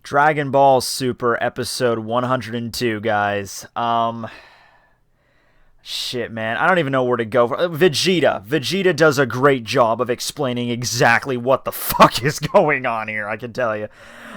Dragon Ball Super episode 102, guys. Shit, man. I don't even know where to go. Vegeta does a great job of explaining exactly what the fuck is going on here, I can tell you.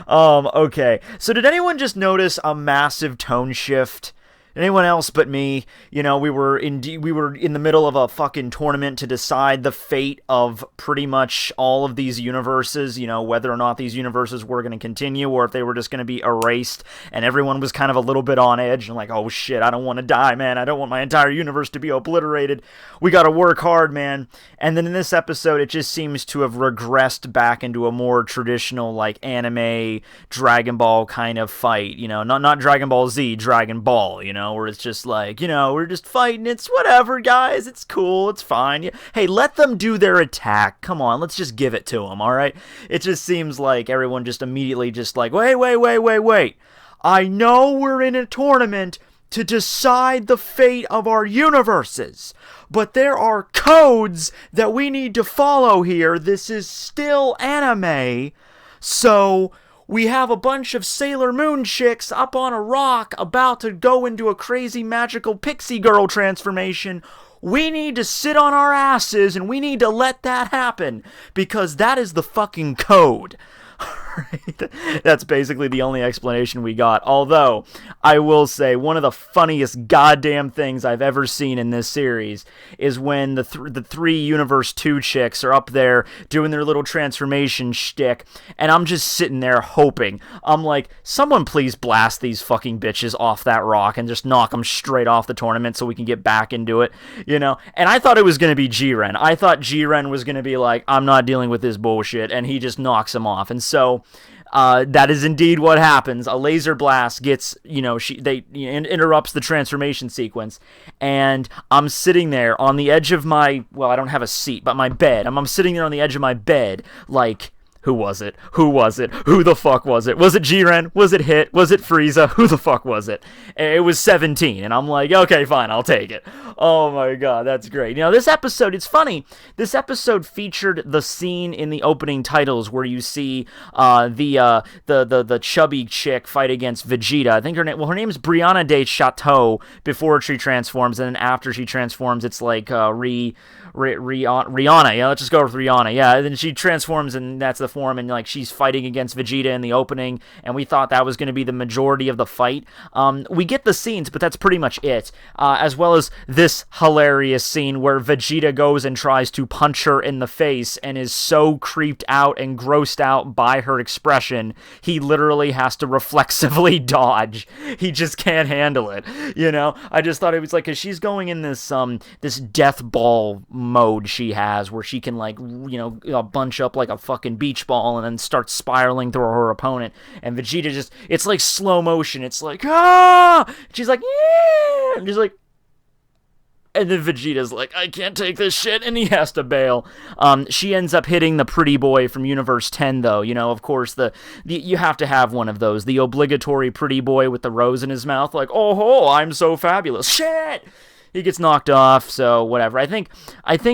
Okay. So did anyone just notice a massive tone shift? Anyone else but me? You know, we were in the middle of a fucking tournament to decide the fate of pretty much all of these universes, you know, whether or not these universes were going to continue or if they were just going to be erased, and everyone was kind of a little bit on edge and like, oh shit, I don't want to die, man. I don't want my entire universe to be obliterated. We got to work hard, man. And then in this episode, it just seems to have regressed back into a more traditional, like, anime Dragon Ball kind of fight, you know, not Dragon Ball Z, Dragon Ball, you know, where it's just like, you know, we're just fighting, it's whatever, guys, it's cool, it's fine. Hey, let them do their attack. Come on, let's just give it to them, alright? It just seems like everyone just immediately just like, wait. I know we're in a tournament to decide the fate of our universes, but there are codes that we need to follow here. This is still anime, so we have a bunch of Sailor Moon chicks up on a rock about to go into a crazy magical pixie girl transformation. We need to sit on our asses and we need to let that happen because that is the fucking code. Right? That's basically the only explanation we got. Although, I will say, one of the funniest goddamn things I've ever seen in this series is when the three Universe 2 chicks are up there doing their little transformation shtick, and I'm just sitting there hoping. I'm like, someone please blast these fucking bitches off that rock and just knock them straight off the tournament so we can get back into it, you know? And I thought it was going to be Jiren. I thought Jiren was going to be like, I'm not dealing with this bullshit, and he just knocks him off. And so that is indeed what happens. A laser blast gets, interrupts the transformation sequence, and I'm sitting there on the edge of my, well, I don't have a seat, but my bed. I'm sitting there on the edge of my bed, like, who was it? Who the fuck was it? Was it Jiren? Was it Hit? Was it Frieza? Who the fuck was it? It was 17, and I'm like, okay, fine, I'll take it. Oh my god, that's great. You know, this episode, it's funny, this episode featured the scene in the opening titles where you see the chubby chick fight against Vegeta. I think her name is Brianna de Chateau before she transforms, and then after she transforms, it's like Rihanna, yeah, let's just go with Rihanna, yeah, and then she transforms, and that's the form, and like she's fighting against Vegeta in the opening, and we thought that was going to be the majority of the fight. We get the scenes, but that's pretty much it, as well as this hilarious scene where Vegeta goes and tries to punch her in the face, and is so creeped out and grossed out by her expression, he literally has to reflexively dodge. He just can't handle it, you know? I just thought it was like, because she's going in this death ball mode she has where she can, like, you know, bunch up like a fucking beach ball and then start spiraling through her opponent, and Vegeta just, it's like slow motion, it's like, ah, she's like, yeah, and she's like, and then Vegeta's like, I can't take this shit, and he has to bail. She ends up hitting the pretty boy from Universe 10, though. You know, of course, you have to have one of those. The obligatory pretty boy with the rose in his mouth, like, oh ho, I'm so fabulous. Shit! He gets knocked off, so whatever. I think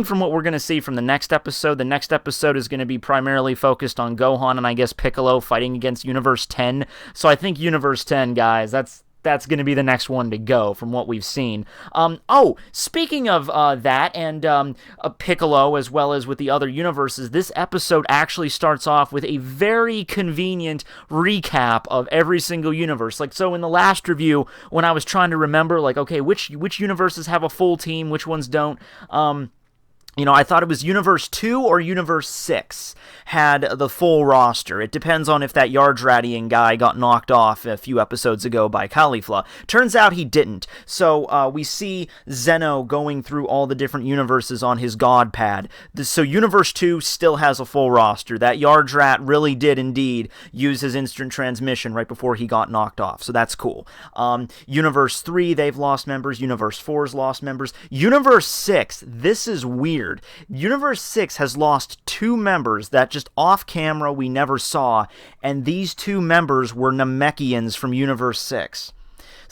from what we're going to see from the next episode is going to be primarily focused on Gohan and I guess Piccolo fighting against Universe 10. So I think Universe 10, guys, that's going to be the next one to go from what we've seen. Speaking of that and Piccolo as well as with the other universes, this episode actually starts off with a very convenient recap of every single universe. Like, so in the last review, when I was trying to remember, like, okay, which universes have a full team, which ones don't, you know, I thought it was Universe 2 or Universe 6 had the full roster. It depends on if that Yardratian guy got knocked off a few episodes ago by Caulifla. Turns out he didn't. So we see Zeno going through all the different universes on his god pad. So Universe 2 still has a full roster. That Yardrat really did indeed use his instant transmission right before he got knocked off. So that's cool. Universe 3, they've lost members. Universe 4's lost members. Universe 6, this is weird. Universe 6 has lost 2 members that just off camera we never saw, and these 2 members were Namekians from Universe 6.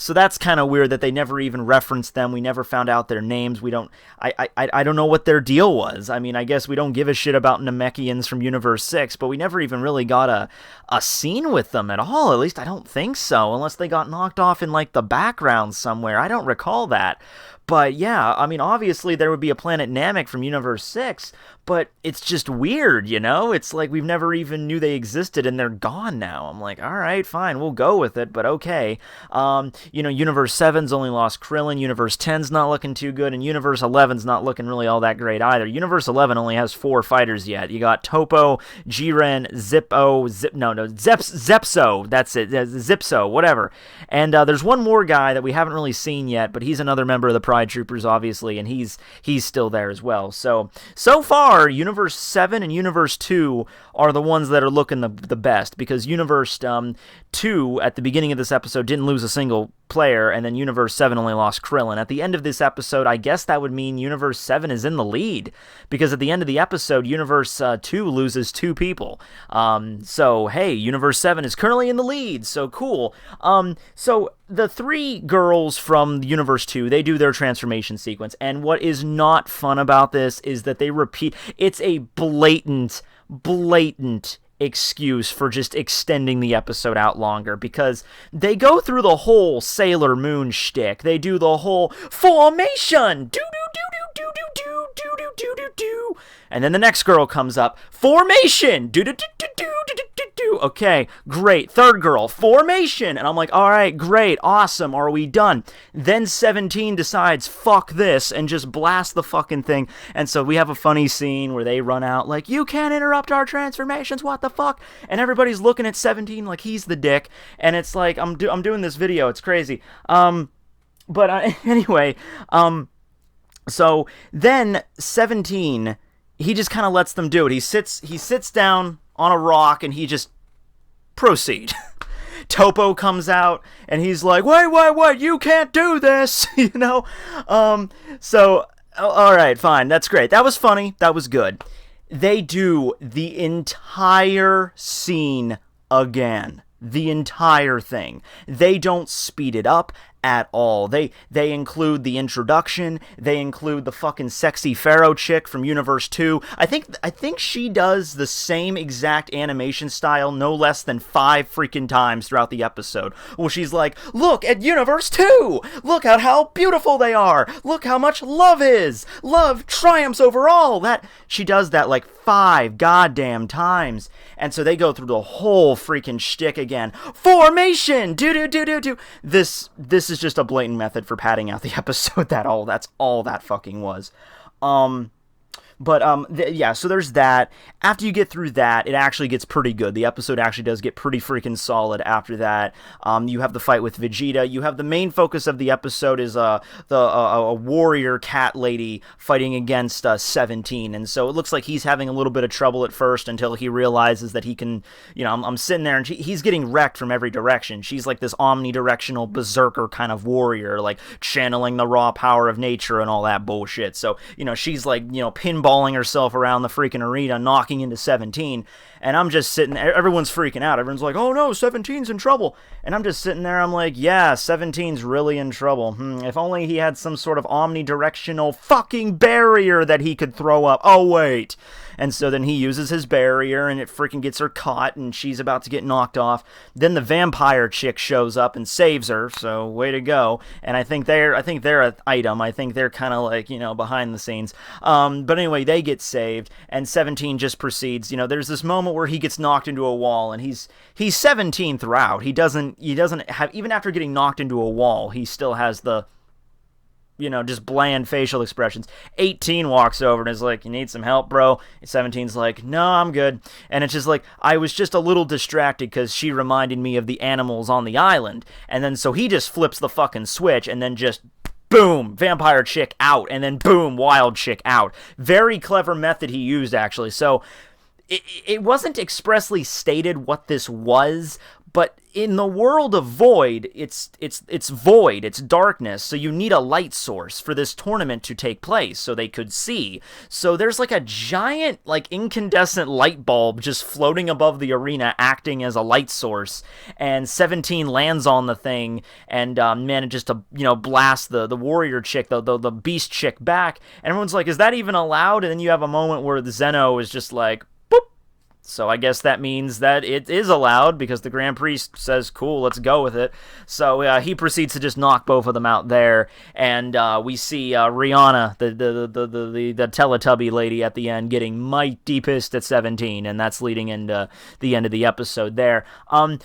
So that's kind of weird that they never even referenced them. We never found out their names. We don't. I don't know what their deal was. I mean, I guess we don't give a shit about Namekians from Universe 6, but we never even really got a scene with them at all. At least I don't think so, unless they got knocked off in like the background somewhere. I don't recall that. But yeah, I mean, obviously there would be a planet Namek from Universe 6, but it's just weird, you know? It's like we've never even knew they existed and they're gone now. I'm like, all right, fine, we'll go with it, but okay. You know, Universe 7's only lost Krillin, Universe 10's not looking too good, and Universe 11's not looking really all that great either. Universe 11 only has 4 fighters yet. You got Topo, Jiren, Zepso, that's it, Zipso, whatever. And there's one more guy that we haven't really seen yet, but he's another member of the Pride Troopers, obviously, and he's still there as well. So far, Universe 7 and Universe 2 are the ones that are looking the best, because Universe 2, at the beginning of this episode, didn't lose a single player, and then Universe 7 only lost Krillin. At the end of this episode, I guess that would mean Universe 7 is in the lead, because at the end of the episode, Universe 2 loses 2 people. So, hey, Universe 7 is currently in the lead, so cool. So the 3 girls from Universe 2, they do their transformation sequence, and what is not fun about this is that they repeat. It's a blatant excuse for just extending the episode out longer, because they go through the whole Sailor Moon shtick. They do the whole formation, do, and then the next girl comes up, formation, do. Okay, great. Third girl, formation, and I'm like, all right, great, awesome. Are we done? Then 17 decides, fuck this, and just blast the fucking thing. And so we have a funny scene where they run out like, you can't interrupt our transformations. What the fuck? And everybody's looking at 17 like he's the dick. And it's like, I'm doing this video. It's crazy. Anyway. So then 17, he just kind of lets them do it. He sits down on a rock and he just proceed. Topo comes out and he's like, wait, you can't do this, you know? So, all right, fine, that's great. That was funny, that was good. They do the entire scene again. The entire thing. They don't speed it up at all. They include the introduction. They include the fucking sexy Pharaoh chick from Universe 2. I think she does the same exact animation style no less than 5 freaking times throughout the episode. Well, she's like, look at Universe 2! Look at how beautiful they are! Look how much love is! Love triumphs over all! She does that like 5 goddamn times. And so they go through the whole freaking shtick again. Formation! Do. This is just a blatant method for padding out the episode. That's all that fucking was. Yeah, so there's that. After you get through that, it actually gets pretty good. The episode actually does get pretty freaking solid after that. You have the fight with Vegeta. You have the main focus of the episode is a warrior cat lady fighting against 17. And so it looks like he's having a little bit of trouble at first until he realizes that he can, you know, I'm sitting there and he's getting wrecked from every direction. She's like this omnidirectional berserker kind of warrior, like channeling the raw power of nature and all that bullshit. So, you know, she's like, you know, pinballing herself around the freaking arena, knocking into 17, and I'm just sitting there, everyone's freaking out, everyone's like, oh no, 17's in trouble, and I'm just sitting there, I'm like, yeah, 17's really in trouble. If only he had some sort of omnidirectional fucking barrier that he could throw up. Oh wait. And so then he uses his barrier, and it freaking gets her caught, and she's about to get knocked off. Then the vampire chick shows up and saves her, so way to go. And I think they're an item. I think they're kind of like, you know, behind the scenes. But anyway, they get saved, and 17 just proceeds. You know, there's this moment where he gets knocked into a wall, and he's 17 throughout. He doesn't have, even after getting knocked into a wall, he still has the, you know, just bland facial expressions. 18 walks over and is like, you need some help, bro? And 17's like, no, I'm good. And it's just like, I was just a little distracted because she reminded me of the animals on the island. And then so he just flips the fucking switch and then just boom, vampire chick out, and then boom, wild chick out. Very clever method he used, actually. So it wasn't expressly stated what this was, But in the world of Void, it's void, it's darkness, so you need a light source for this tournament to take place so they could see. So there's like a giant, like, incandescent light bulb just floating above the arena, acting as a light source, and 17 lands on the thing and manages to, blast the warrior chick, the beast chick back, and everyone's like, is that even allowed? And then you have a moment where the Zeno is just like, so I guess that means that it is allowed because the Grand Priest says, cool, let's go with it. So he proceeds to just knock both of them out there. And we see Rihanna, the Teletubby lady at the end, getting mighty pissed at 17. And that's leading into the end of the episode there.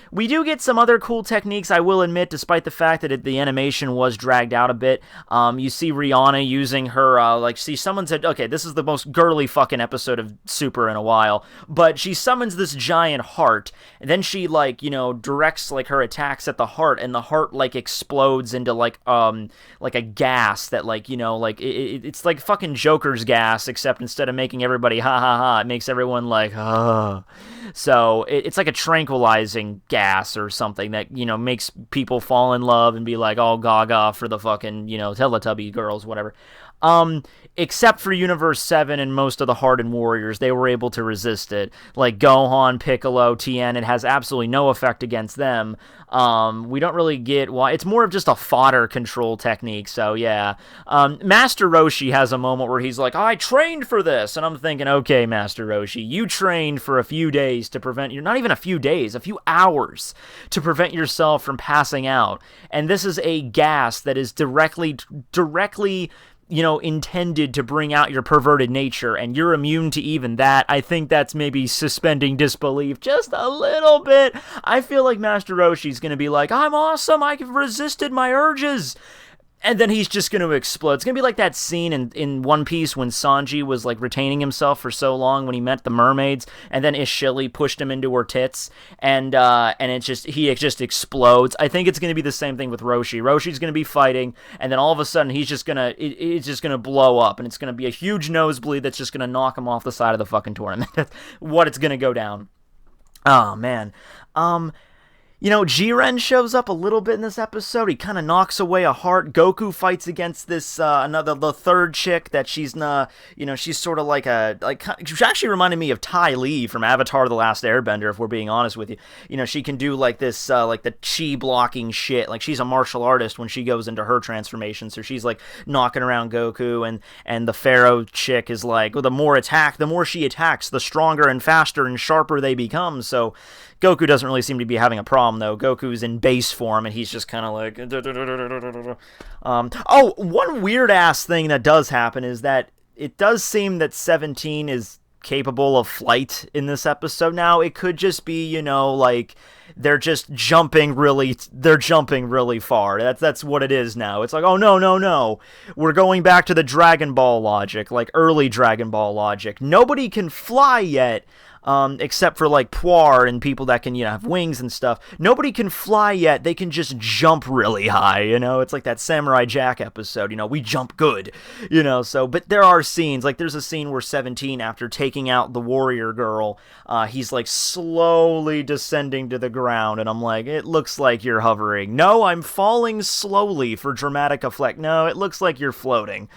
We do get some other cool techniques, I will admit, despite the fact that the animation was dragged out a bit. You see Rihanna using her, someone said, okay, this is the most girly fucking episode of Super in a while. But she summons this giant heart, and then she directs her attacks at the heart, and the heart explodes into a gas that it's like fucking Joker's gas, except instead of making everybody ha ha ha, it makes everyone so it's like a tranquilizing gas or something that makes people fall in love and be like all gaga for the fucking Teletubby girls, whatever. Except for Universe 7 and most of the Hardened Warriors, they were able to resist it. Like Gohan, Piccolo, Tien, it has absolutely no effect against them. We don't really get why. It's more of just a fodder control technique, so yeah. Master Roshi has a moment where he's like, I trained for this, and I'm thinking, okay, Master Roshi, you trained for a few days to prevent, not even a few days, a few hours to prevent yourself from passing out. And this is a gas that is directly intended to bring out your perverted nature, and you're immune to even that. I think that's maybe suspending disbelief just a little bit. I feel like Master Roshi's gonna be like, I'm awesome, I've resisted my urges. And then he's just going to explode. It's going to be like that scene in One Piece when Sanji was retaining himself for so long when he met the mermaids, and then Ishili pushed him into her tits, and he just explodes. I think it's going to be the same thing with Roshi. Roshi's going to be fighting, and then all of a sudden it's just going to blow up, and it's going to be a huge nosebleed that's just going to knock him off the side of the fucking tournament. That's what it's going to go down. Oh man. Jiren shows up a little bit in this episode. He kind of knocks away a heart. Goku fights against this, the third chick that she's sort of she actually reminded me of Ty Lee from Avatar: The Last Airbender, if we're being honest with you. She can do this, the chi blocking shit. She's a martial artist when she goes into her transformation, so she's knocking around Goku, and the Pharaoh chick is the more she attacks, the stronger and faster and sharper they become, so Goku doesn't really seem to be having a problem, though. Goku's in base form, and he's just kind of one weird-ass thing that does happen is that it does seem that 17 is capable of flight in this episode now. It could just be, they're just jumping really far. That's what it is now. It's like, oh, no. We're going back to the Dragon Ball logic, early Dragon Ball logic. Nobody can fly yet. Except for Puar and people that can, have wings and stuff. Nobody can fly yet. They can just jump really high, It's like that Samurai Jack episode, we jump good, so, but there are scenes, there's a scene where 17, after taking out the warrior girl, he's slowly descending to the ground, and I'm like, it looks like you're hovering. No, I'm falling slowly for dramatic effect. No, it looks like you're floating.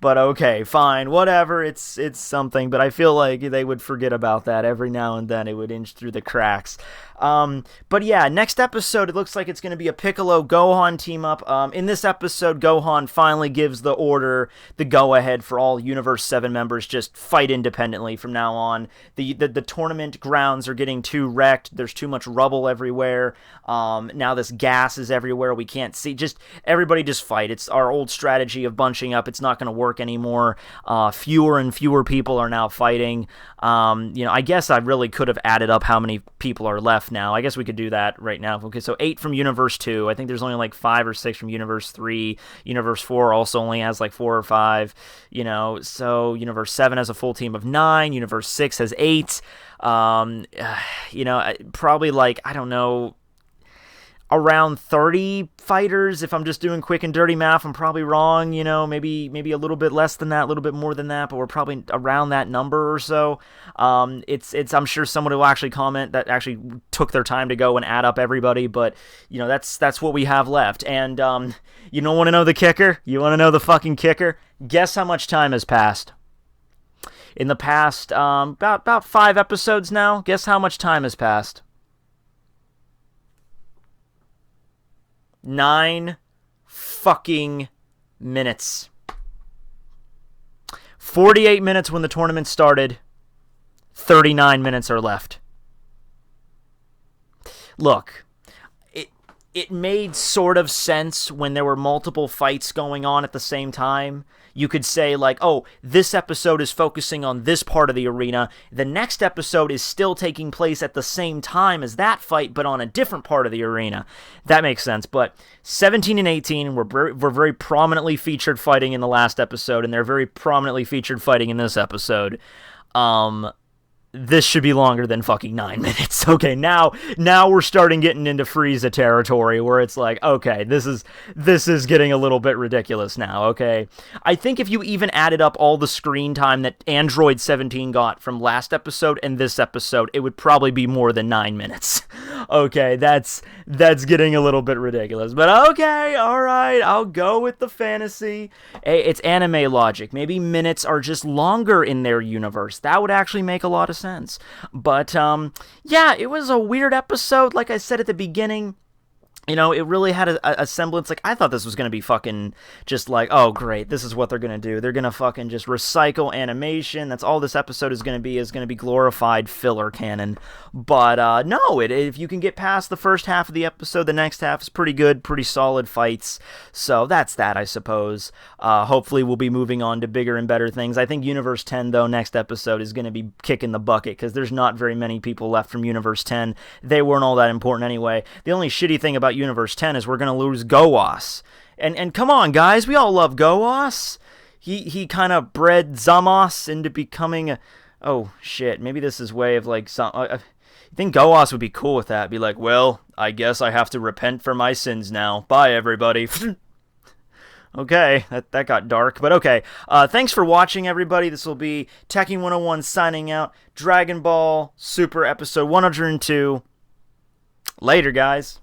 But okay, fine, whatever, it's something, but I feel like they would forget about that every now and then. It would inch through the cracks. But yeah, next episode, it looks like it's going to be a Piccolo-Gohan team-up. In this episode, Gohan finally gives the order, the go-ahead for all Universe 7 members, just fight independently from now on. The tournament grounds are getting too wrecked. There's too much rubble everywhere. Now this gas is everywhere. We can't see. Everybody just fight. It's our old strategy of bunching up. It's not going to work anymore. Fewer and fewer people are now fighting. I guess I really could have added up how many people are left now. I guess we could do that right now. Okay, so 8 from Universe 2. I think there's only 5 or 6 from Universe 3. Universe 4 also only has 4 or 5. So Universe 7 has a full team of 9. Universe 6 has 8. Probably I don't know. around 30 fighters. If I'm just doing quick and dirty math, I'm probably wrong, maybe a little bit less than that, a little bit more than that, but we're probably around that number or so. It's I'm sure someone will actually comment that actually took their time to go and add up everybody, but that's what we have left. And you don't want to know the kicker? You want to know the fucking kicker? Guess how much time has passed? In the past about 5 episodes now, guess how much time has passed? 9 fucking minutes. 48 minutes when the tournament started. 39 minutes are left. Look, it made sort of sense when there were multiple fights going on at the same time. You could say, like, oh, this episode is focusing on this part of the arena. The next episode is still taking place at the same time as that fight, but on a different part of the arena. That makes sense. But 17 and 18 were very prominently featured fighting in the last episode, and they're very prominently featured fighting in this episode. This should be longer than fucking 9 minutes. Okay, now we're starting getting into Frieza territory where it's like, okay, this is getting a little bit ridiculous now, okay? I think if you even added up all the screen time that Android 17 got from last episode and this episode, it would probably be more than 9 minutes. Okay, that's getting a little bit ridiculous. But okay, alright, I'll go with the fantasy. Hey, it's anime logic. Maybe minutes are just longer in their universe. That would actually make a lot of sense. But yeah, it was a weird episode. Like I said at the beginning, it really had a semblance. Like, I thought this was going to be fucking just like, oh, great, this is what they're going to do. They're going to fucking just recycle animation. That's all this episode is going to be glorified filler canon. But no, if you can get past the first half of the episode, the next half is pretty good, pretty solid fights. So that's that, I suppose. Hopefully we'll be moving on to bigger and better things. I think Universe 10, though, next episode is going to be kicking the bucket, because there's not very many people left from Universe 10. They weren't all that important anyway. The only shitty thing about Universe 10 is we're going to lose Goas. And come on, guys, we all love Goas. He kind of bred Zamos into becoming a... Oh, shit, maybe this is way of, like, some... I think Goas would be cool with that. Be like, well, I guess I have to repent for my sins now. Bye, everybody. Okay, that got dark, but okay. Thanks for watching, everybody. This will be Tekking101 signing out. Dragon Ball Super Episode 102. Later, guys.